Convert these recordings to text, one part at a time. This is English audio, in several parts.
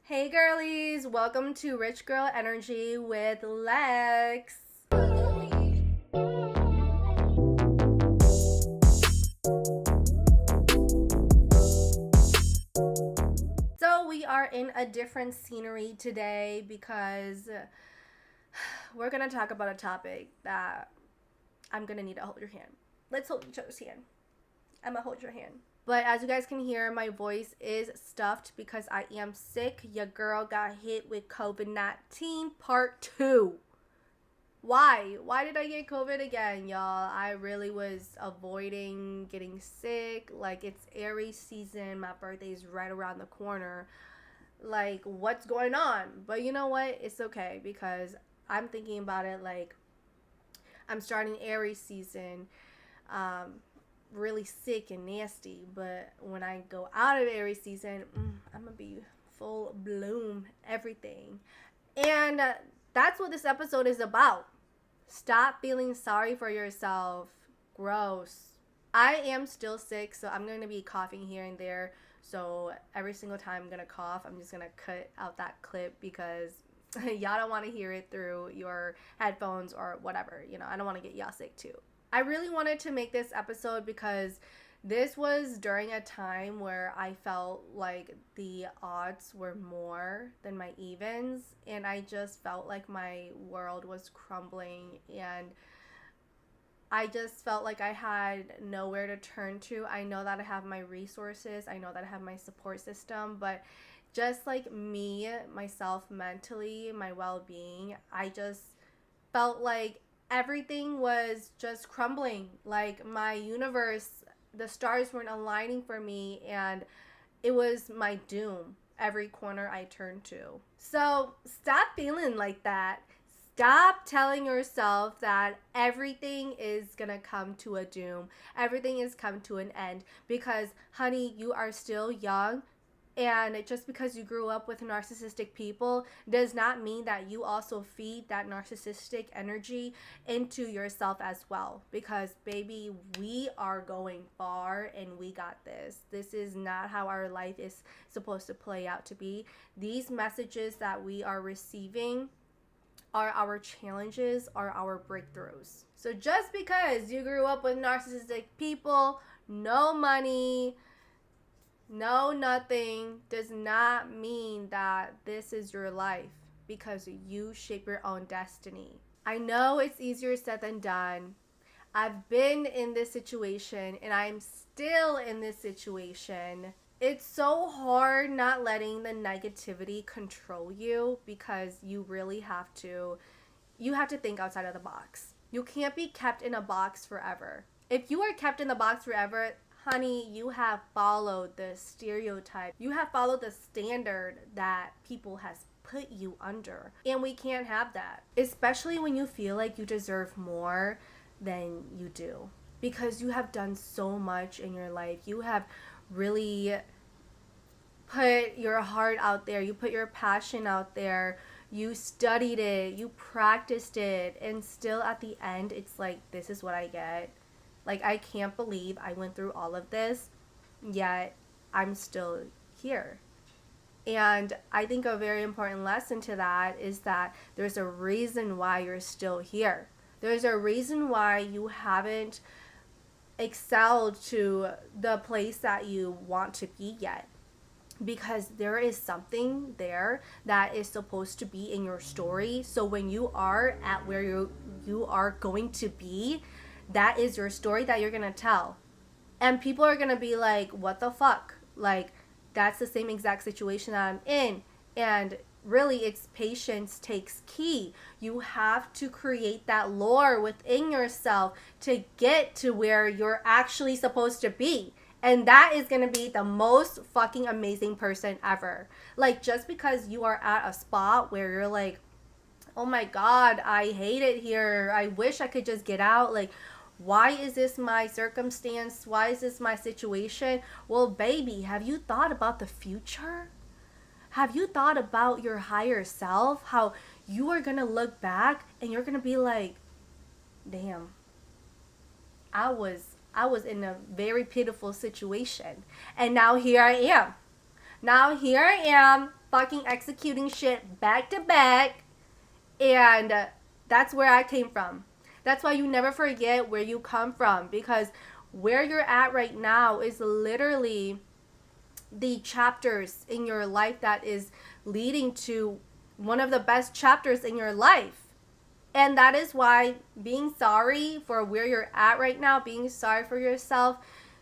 Hey girlies, welcome to Rich Girl Energy with Lex. So we are in a different scenery today because we're going to talk about a topic that I'm going to need to hold your hand. Let's hold each other's hand. I'm going to hold your hand. But as you guys can hear, my voice is stuffed because I am sick. Your girl got hit with COVID-19 part 2. Why? Why did I get COVID again, y'all? I really was avoiding getting sick. Like, it's Aries season. My birthday is right around the corner. Like, what's going on? But you know what? It's okay because I'm thinking about it like I'm starting Aries season. Really sick and nasty, but when I go out of Aries season, I'm gonna be full bloom everything. And that's what this episode is about. Stop feeling sorry for yourself. Gross. I am still sick, so I'm going to be coughing here and there. So every single time I'm going to cough, I'm just going to cut out that clip because y'all don't want to hear it through your headphones or whatever. I don't want to get y'all sick too. I really wanted to make this episode because this was during a time where I felt like the odds were more than my evens, and I just felt like my world was crumbling, and I just felt like I had nowhere to turn to. I know that I have my resources, I know that I have my support system, but just like me, myself mentally, my well-being, I just felt like everything was just crumbling. Like my universe, the stars weren't aligning for me, and it was my doom every corner I turned to. So stop feeling like that. Stop telling yourself that everything is gonna come to a doom. Everything is come to an end because, honey, you are still young. And just because you grew up with narcissistic people does not mean that you also feed that narcissistic energy into yourself as well. Because, baby, we are going far and we got this. This is not how our life is supposed to play out to be. These messages that we are receiving are our challenges, are our breakthroughs. So just because you grew up with narcissistic people, no money, no, nothing does not mean that this is your life because you shape your own destiny. I know it's easier said than done. I've been in this situation and I'm still in this situation. It's so hard not letting the negativity control you because you really have to think outside of the box. You can't be kept in a box forever. If you are kept in the box forever, honey, you have followed the stereotype. You have followed the standard that people has put you under. And we can't have that. Especially when you feel like you deserve more than you do. Because you have done so much in your life. You have really put your heart out there. You put your passion out there. You studied it. You practiced it. And still at the end, it's like, this is what I get. Like, I can't believe I went through all of this, yet I'm still here. And I think a very important lesson to that is that there's a reason why you're still here. There's a reason why you haven't excelled to the place that you want to be yet. Because there is something there that is supposed to be in your story. So when you are at where you are going to be, that is your story that you're gonna tell. And people are gonna be like, what the fuck? Like, that's the same exact situation that I'm in. And really, it's patience takes key. You have to create that lore within yourself to get to where you're actually supposed to be. And that is gonna be the most fucking amazing person ever. Like, just because you are at a spot where you're like, oh my God, I hate it here. I wish I could just get out. Like, why is this my circumstance? Why is this my situation? Well, baby, have you thought about the future? Have you thought about your higher self? How you are going to look back and you're going to be like, damn, I was in a very pitiful situation. And now here I am. Now here I am fucking executing shit back to back. And that's where I came from. That's why you never forget where you come from, because where you're at right now is literally the chapters in your life that is leading to one of the best chapters in your life. And that is why being sorry for where you're at right now, being sorry for yourself,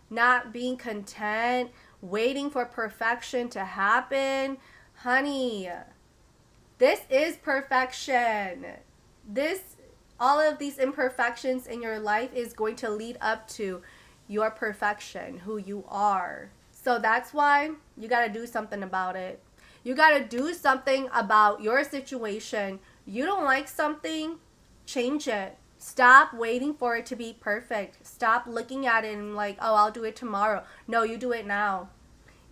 not being content, waiting for perfection to happen, honey, this is perfection. This, all of these imperfections in your life is going to lead up to your perfection, who you are. So that's why you got to do something about it. You got to do something about your situation. You don't like something, change it. Stop waiting for it to be perfect. Stop looking at it and like, oh, I'll do it tomorrow. No, you do it now.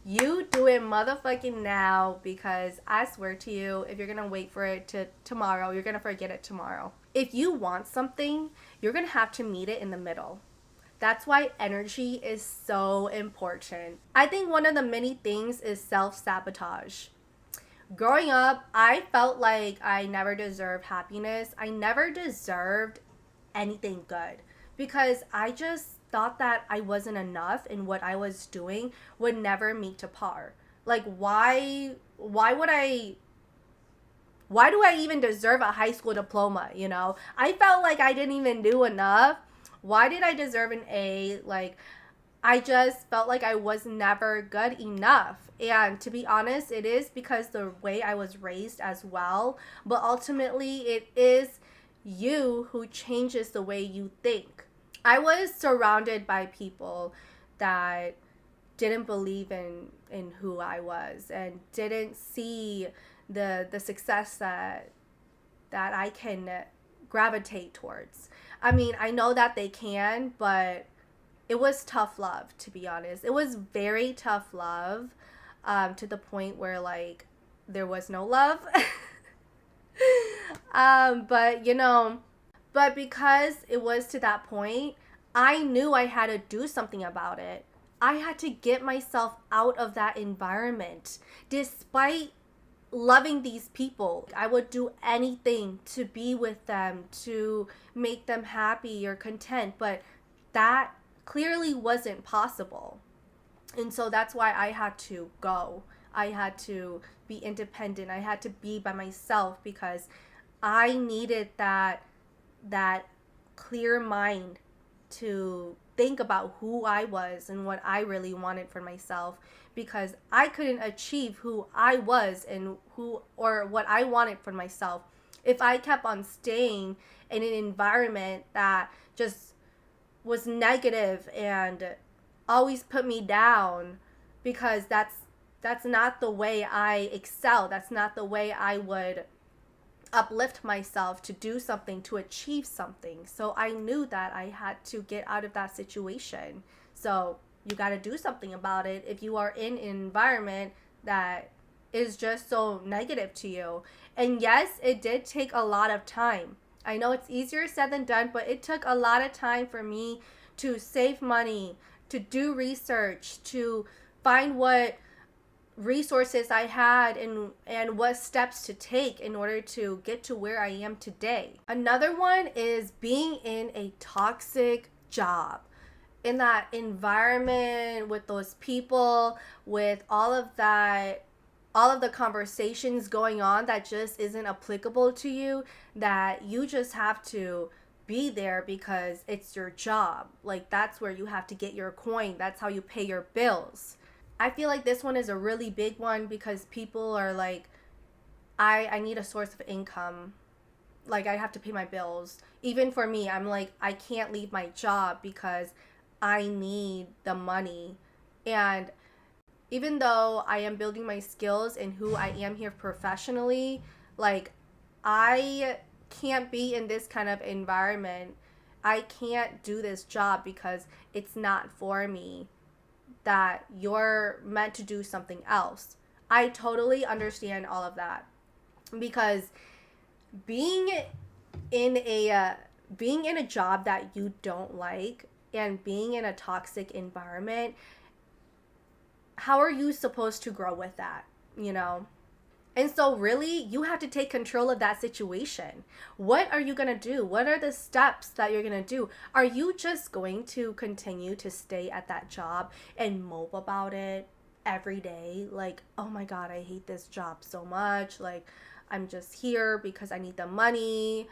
You do it motherfucking now, because I swear to you, if you're gonna wait for it to tomorrow, you're gonna forget it tomorrow. If you want something, you're gonna have to meet it in the middle. That's why energy is so important. I think one of the many things is self-sabotage. Growing up, I felt like I never deserved happiness. I never deserved anything good, because I just thought that I wasn't enough and what I was doing would never meet to par. Like why do I even deserve a high school diploma, you know? I felt like I didn't even do enough. Why did I deserve an A? Like, I just felt like I was never good enough. And to be honest, it is because the way I was raised as well. But ultimately, it is you who changes the way you think. I was surrounded by people that didn't believe in who I was and didn't see the success that I can gravitate towards. I mean, I know that they can, but it was tough love, to be honest. It was very tough love, to the point where like there was no love. But you know, but because it was to that point, I knew I had to do something about it. I had to get myself out of that environment. Despite loving these people, I would do anything to be with them, to make them happy or content, but that clearly wasn't possible. And so that's why I had to go. I had to be independent. I had to be by myself, because I needed that clear mind to think about who I was and what I really wanted for myself, because I couldn't achieve who I was and who or what I wanted for myself if I kept on staying in an environment that just was negative and always put me down, because that's not the way I excel. That's not the way I would uplift myself to do something, to achieve something. So I knew that I had to get out of that situation. So you got to do something about it if you are in an environment that is just so negative to you. And yes, it did take a lot of time. I know it's easier said than done, but it took a lot of time for me to save money, to do research, to find what resources I had and what steps to take in order to get to where I am today. Another one is being in a toxic job. In that environment with those people, with all of the conversations going on that just isn't applicable to you, that you just have to be there because it's your job. Like, that's where you have to get your coin. That's how you pay your bills. I feel like this one is a really big one, because people are like, I need a source of income. Like, I have to pay my bills. Even for me, I'm like, I can't leave my job because I need the money. And even though I am building my skills and who I am here professionally, like, I can't be in this kind of environment. I can't do this job because it's not for me. That you're meant to do something else. I totally understand all of that, because being in a job that you don't like and being in a toxic environment, how are you supposed to grow with that, you know? And so, really, you have to take control of that situation. What are you going to do? What are the steps that you're going to do? Are you just going to continue to stay at that job and mope about it every day? Like, oh my God, I hate this job so much. Like, I'm just here because I need the money.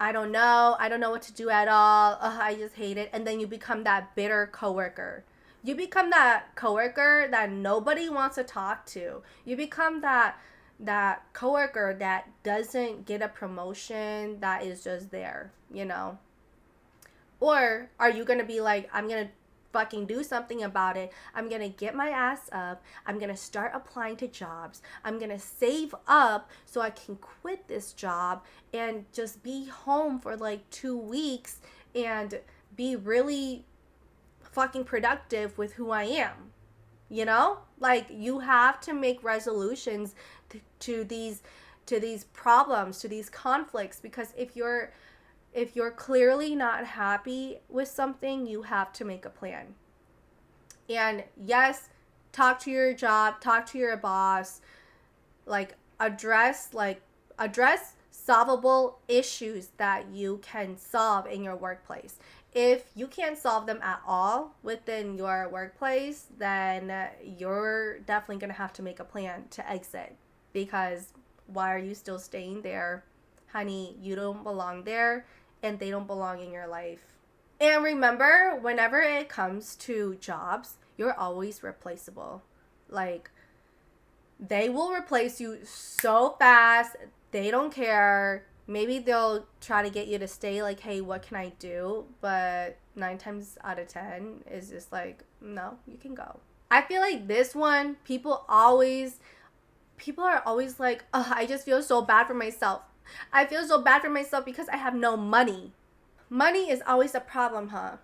I don't know. I don't know what to do at all. Ugh, I just hate it. And then you become that bitter coworker. You become that coworker that nobody wants to talk to. You become that coworker that doesn't get a promotion, that is just there, you know? Or are you going to be like, I'm going to fucking do something about it. I'm going to get my ass up. I'm going to start applying to jobs. I'm going to save up so I can quit this job and just be home for like 2 weeks and be really fucking productive with who I am. You know? Like, you have to make resolutions to these problems, to these conflicts, because if you're clearly not happy with something, you have to make a plan. And yes, talk to your job, talk to your boss, address solvable issues that you can solve in your workplace. If you can't solve them at all within your workplace, then you're definitely going to have to make a plan to exit, because why are you still staying there? Honey, you don't belong there, and they don't belong in your life. And remember, whenever it comes to jobs, you're always replaceable. Like, they will replace you so fast. They don't care. Maybe they'll try to get you to stay, like, hey, what can I do? But 9 times out of 10 is just like, no, you can go. I feel like this one, people are always like, oh, I just feel so bad for myself. I feel so bad for myself because I have no money. Money is always a problem, huh?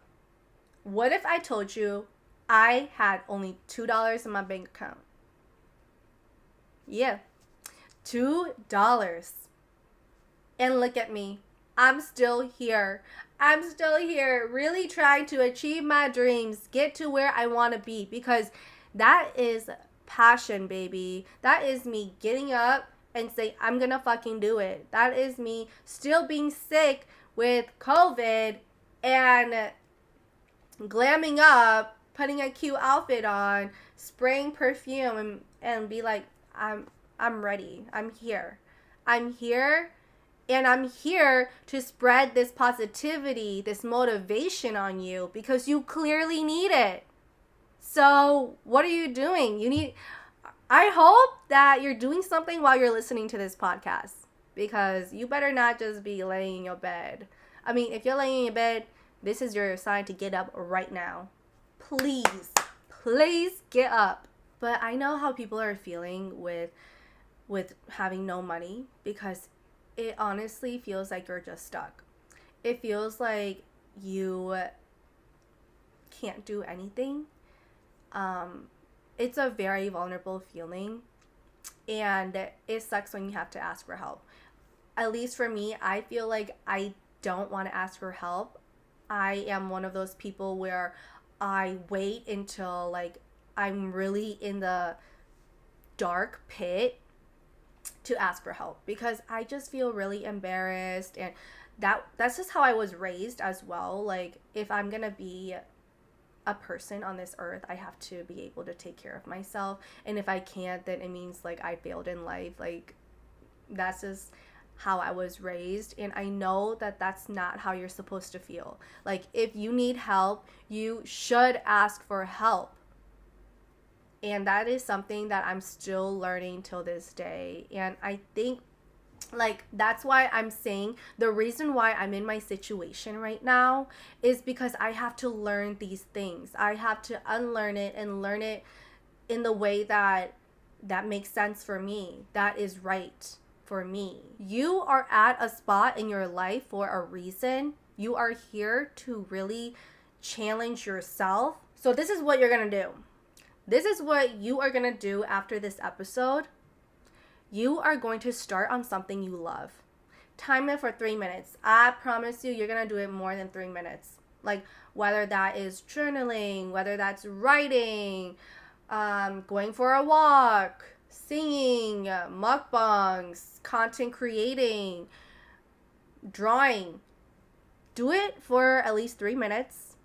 What if I told you I had only $2 in my bank account? Yeah, $2. And look at me. I'm still here. I'm still here, really trying to achieve my dreams, get to where I want to be, because that is passion, baby. That is me getting up and say, I'm gonna fucking do it. That is me still being sick with COVID and glamming up, putting a cute outfit on, spraying perfume, and be like, I'm ready. I'm here. I'm here. And I'm here to spread this positivity, this motivation on you, because you clearly need it. So what are you doing? I hope that you're doing something while you're listening to this podcast, because you better not just be laying in your bed. I mean, if you're laying in your bed, this is your sign to get up right now. Please get up. But I know how people are feeling with having no money, because it honestly feels like you're just stuck. It feels like you can't do anything. It's a very vulnerable feeling, and it sucks when you have to ask for help. At least for me, I feel like I don't want to ask for help. I am one of those people where I wait until like I'm really in the dark pit to ask for help, because I just feel really embarrassed, and that's just how I was raised as well. Like, if I'm gonna be a person on this earth, I have to be able to take care of myself, and if I can't, then it means like I failed in life. Like, that's just how I was raised, and I know that that's not how you're supposed to feel. Like, if you need help, you should ask for help. And that is something that I'm still learning till this day. And I think, like, that's why I'm saying the reason why I'm in my situation right now is because I have to learn these things. I have to unlearn it and learn it in the way that makes sense for me, that is right for me. You are at a spot in your life for a reason. You are here to really challenge yourself. So this is what you're going to do. This is what you are going to do after this episode. You are going to start on something you love. Time it for 3 minutes. I promise you, you're going to do it more than 3 minutes. Like, whether that is journaling, whether that's writing, going for a walk, singing, mukbangs, content creating, drawing. Do it for at least 3 minutes.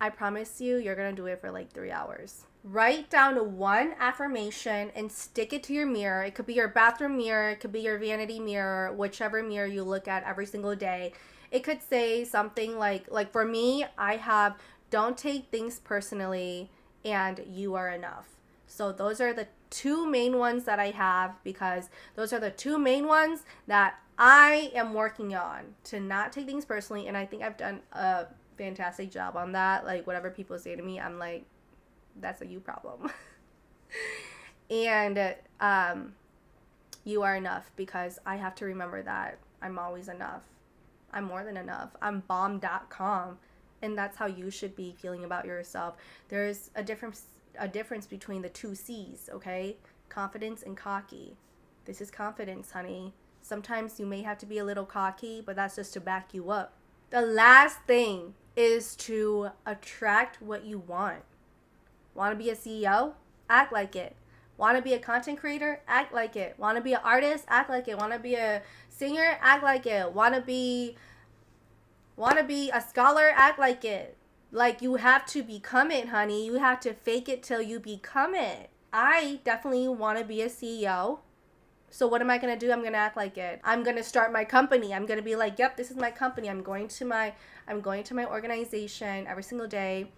I promise you, you're going to do it for like 3 hours. Write down one affirmation and stick it to your mirror. It could be your bathroom mirror, it could be your vanity mirror, whichever mirror you look at every single day. It could say something like for me, I have don't take things personally and you are enough. So those are the two main ones that I have, because those are the two main ones that I am working on, to not take things personally. And I think I've done a fantastic job on that. Like, whatever people say to me, I'm like, that's a you problem. And you are enough, because I have to remember that I'm always enough. I'm more than enough. I'm bomb.com. And that's how you should be feeling about yourself. There's a difference between the two C's, okay? Confidence and cocky. This is confidence, honey. Sometimes you may have to be a little cocky, but that's just to back you up. The last thing is to attract what you want. Want to be a CEO? Act like it. Want to be a content creator? Act like it. Want to be an artist? Act like it. Want to be a singer? Act like it. Want to be a scholar? Act like it. Like, you have to become it, honey. You have to fake it till you become it. I definitely want to be a CEO. So what am I going to do? I'm going to act like it. I'm going to start my company. I'm going to be like, yep, this is my company. I'm going to my organization every single day.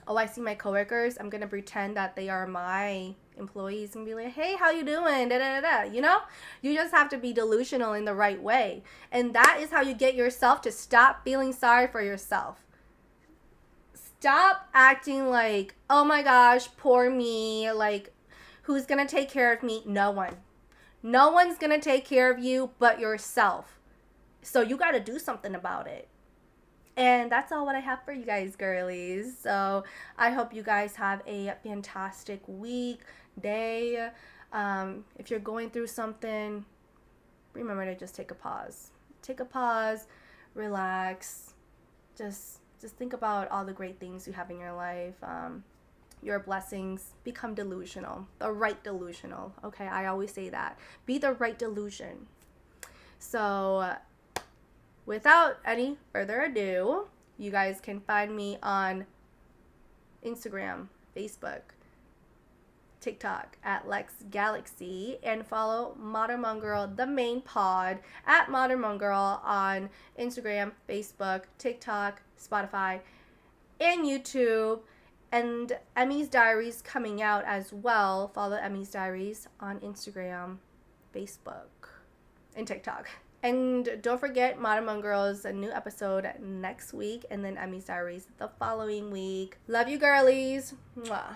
Oh, I see my coworkers. I'm going to pretend that they are my employees and be like, hey, how you doing? Da, da, da, da. You know, you just have to be delusional in the right way. And that is how you get yourself to stop feeling sorry for yourself. Stop acting like, oh my gosh, poor me. Like, who's going to take care of me? No one. No one's going to take care of you but yourself. So you got to do something about it. And that's all what I have for you guys, girlies. So I hope you guys have a fantastic week, day. If you're going through something, remember to just take a pause. Take a pause, relax. Just think about all the great things you have in your life. Your blessings. Become delusional. The right delusional. Okay, I always say that. Be the right delusion. So without any further ado, you guys can find me on Instagram, Facebook, TikTok at Lex Galaxy, and follow Modern Mom Girl, the main pod, at Modern Mom Girl on Instagram, Facebook, TikTok, Spotify, and YouTube. And Emmy's Diaries coming out as well. Follow Emmy's Diaries on Instagram, Facebook, and TikTok. And don't forget, Modern Mom Girls, a new episode next week, and then Emmy's Diaries the following week. Love you, girlies. Mwah.